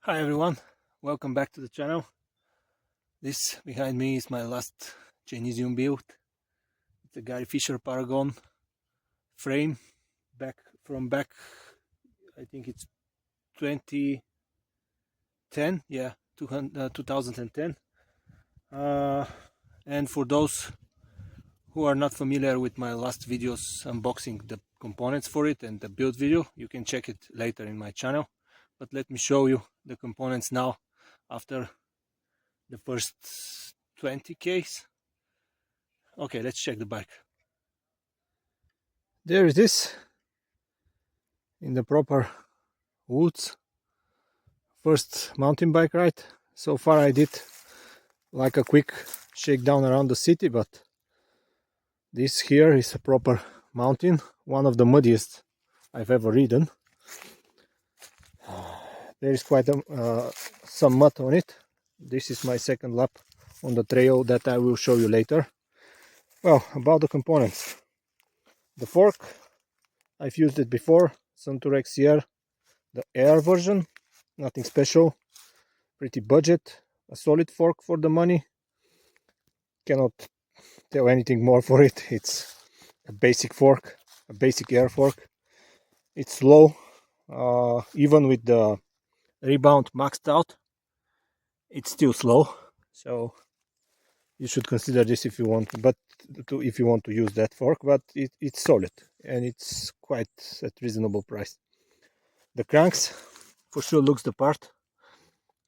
Hi everyone, welcome back to the channel. This behind me is my last Genesium build. It's a Gary Fisher Paragon frame back, I think it's 2010, yeah, 2010. And for those who are not familiar with my last videos unboxing the components for it and the build video, you can check it later in my channel. But let me show you the components now after the first 20 Ks. Okay, let's check the bike. There it is in the proper woods. First mountain bike ride. So far I did like a quick shakedown around the city, but this here is a proper mountain, one of the muddiest I've ever ridden. There is quite some mud on it. This is my second lap on the trail that I will show you later. Well, about the components. The fork, I've used it before, Suntour XCR, the air version, nothing special, pretty budget, a solid fork for the money. Cannot tell anything more for it. It's a basic fork, a basic air fork. It's slow, even with the rebound maxed out, it's still slow. So you should consider this if you want, if you want to use that fork. But it's solid and it's quite at reasonable price. The cranks for sure looks the part.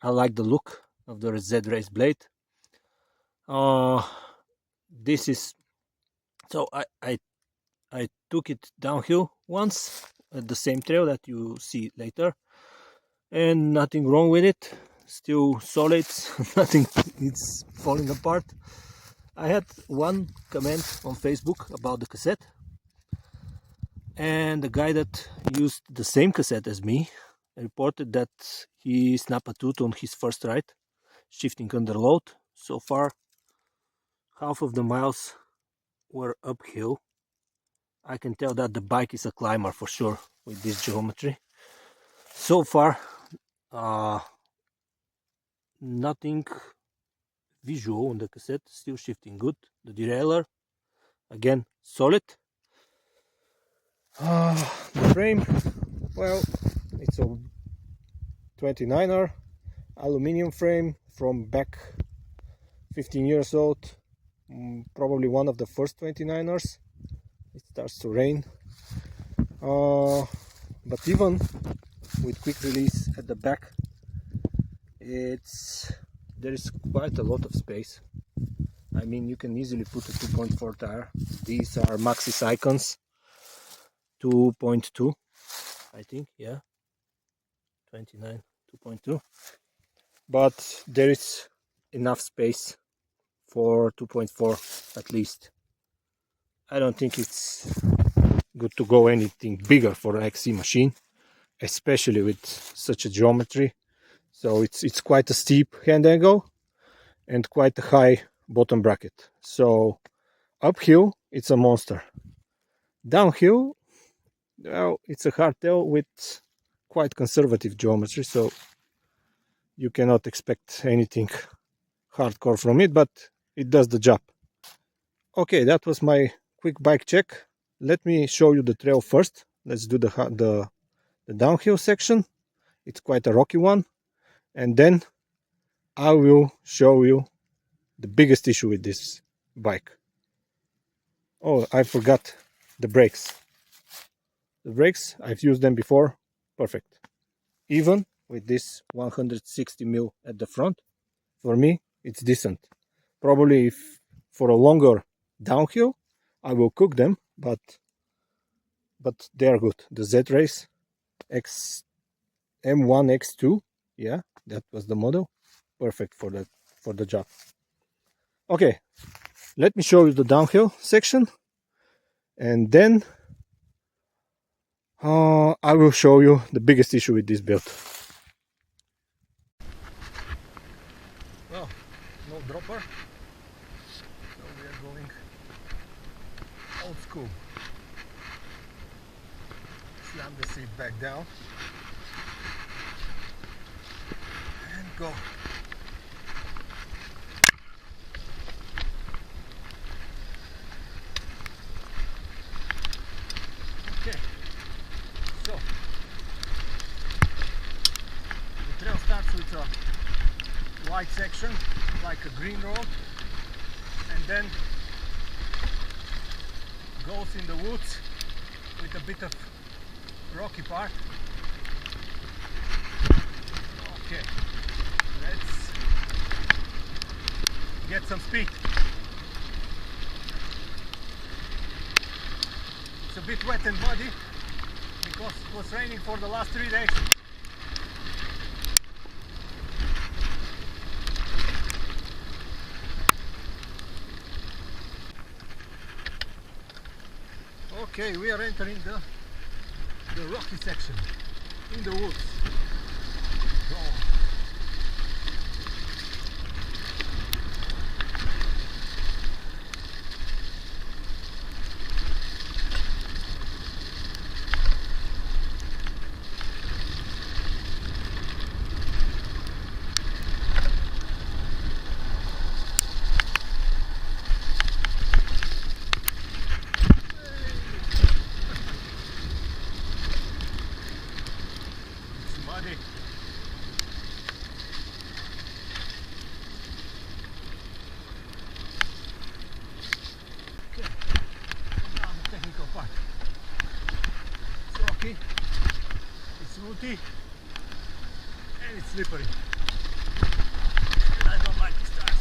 I like the look of the Z-Race blade. This is so I took it downhill once at the same trail that you see later, and nothing wrong with it. Still solid. Nothing is falling apart. I had one comment on Facebook about the cassette, and the guy that used the same cassette as me reported that he snapped a tooth on his first ride, shifting under load. So far, half of the miles were uphill. I can tell that the bike is a climber for sure with this geometry. So far, nothing visual on the cassette, still shifting good. The derailleur, again, solid. The frame, well, it's a 29er aluminum frame from back 15 years old, probably one of the first 29ers. It starts to rain, but even with quick release at the back, there is quite a lot of space. I mean, you can easily put a 2.4 tire. These are Maxxis Icons 2.2, I think, yeah, 29 2.2, but there is enough space for 2.4 at least. I don't think it's good to go anything bigger for an XC machine, especially with such a geometry. So it's quite a steep hand angle and quite a high bottom bracket. So uphill it's a monster. Downhill, well, it's a hardtail with quite conservative geometry, so you cannot expect anything hardcore from it, but it does the job. Okay, that was my quick bike check. Let me show you the trail first. Let's do the downhill section. It's quite a rocky one, and then I will show you the biggest issue with this bike. Oh, I forgot the brakes. The brakes, I've used them before, perfect. Even with this 160mm at the front, for me it's decent. Probably if for a longer downhill I will cook them, but they are good. The Z-Race M1 X2, yeah, that was the model, perfect for the job. Okay, let me show you the downhill section, and then I will show you the biggest issue with this build. Well, no dropper, so we are going old school. Slam the seat back down. go. Okay, so the trail starts with a white section, like a green road, and then goes in the woods with a bit of rocky part. Okay, let's get some speed. It's a bit wet and muddy because it was raining for the last 3 days. Okay, we are entering the rocky section in the woods. So, muddy. Okay, now the technical part. It's rocky, it's rooty, and it's slippery. And I don't like this track.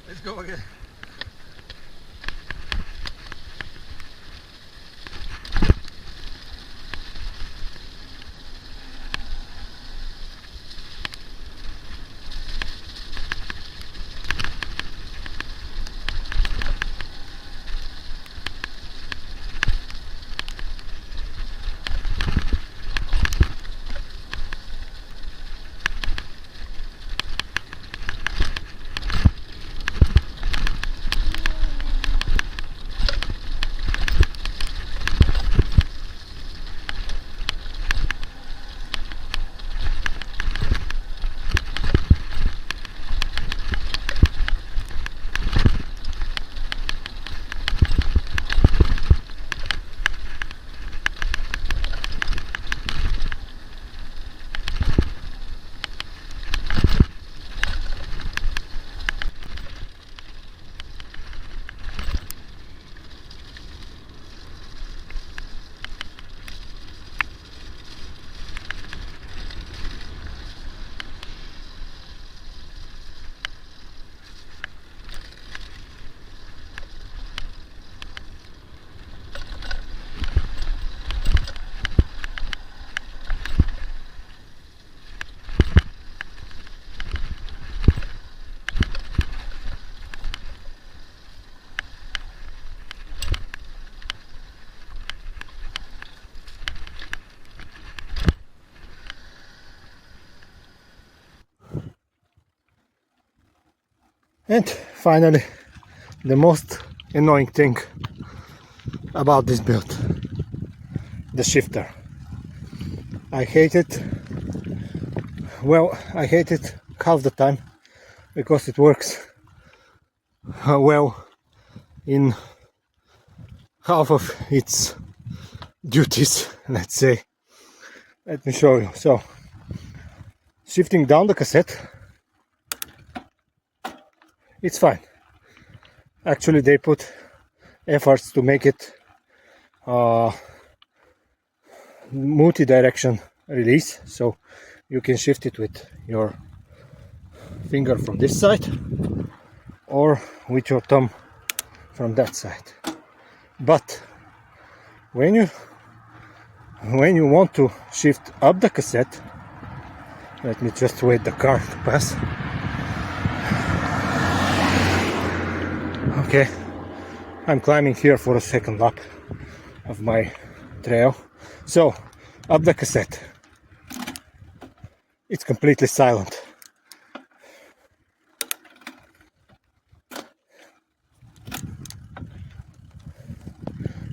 Let's go again. And finally, the most annoying thing about this build, the shifter. I hate it. Well, I hate it half the time because it works well in half of its duties, let's say. Let me show you. So, shifting down the cassette, it's fine. Actually, they put efforts to make it multi-direction release, so you can shift it with your finger from this side or with your thumb from that side. But when you want to shift up the cassette, let me just wait the car to pass. Okay, I'm climbing here for a second lap of my trail. So, up the cassette, it's completely silent.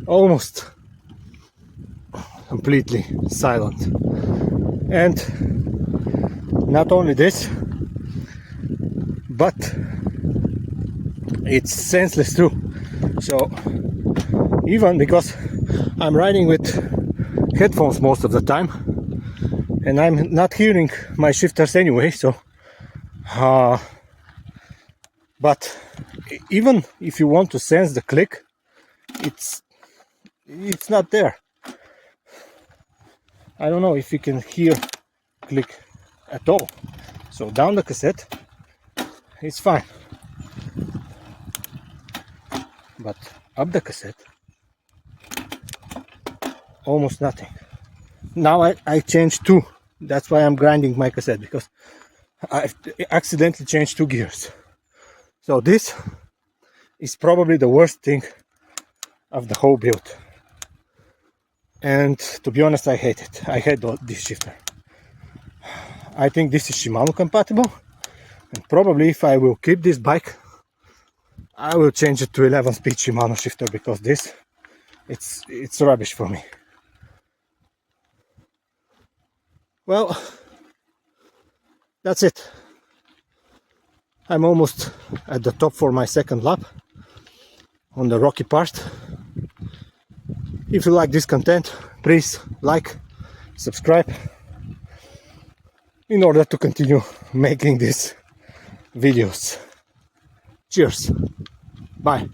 Almost completely silent. And not only this, but it's senseless too. So even because I'm riding with headphones most of the time and I'm not hearing my shifters anyway, so but even if you want to sense the click, it's not there. I don't know if you can hear click at all. So down the cassette, it's fine. But up the cassette, almost nothing. Now I changed two. That's why I'm grinding my cassette, because I accidentally changed 2 gears. So this is probably the worst thing of the whole build. And to be honest, I hate it. I hate this shifter. I think this is Shimano compatible. And probably if I will keep this bike, I will change it to 11-speed Shimano shifter, because this, it's rubbish for me. Well, that's it. I'm almost at the top for my second lap on the rocky part. If you like this content, please like, subscribe, in order to continue making these videos. Cheers. Bye.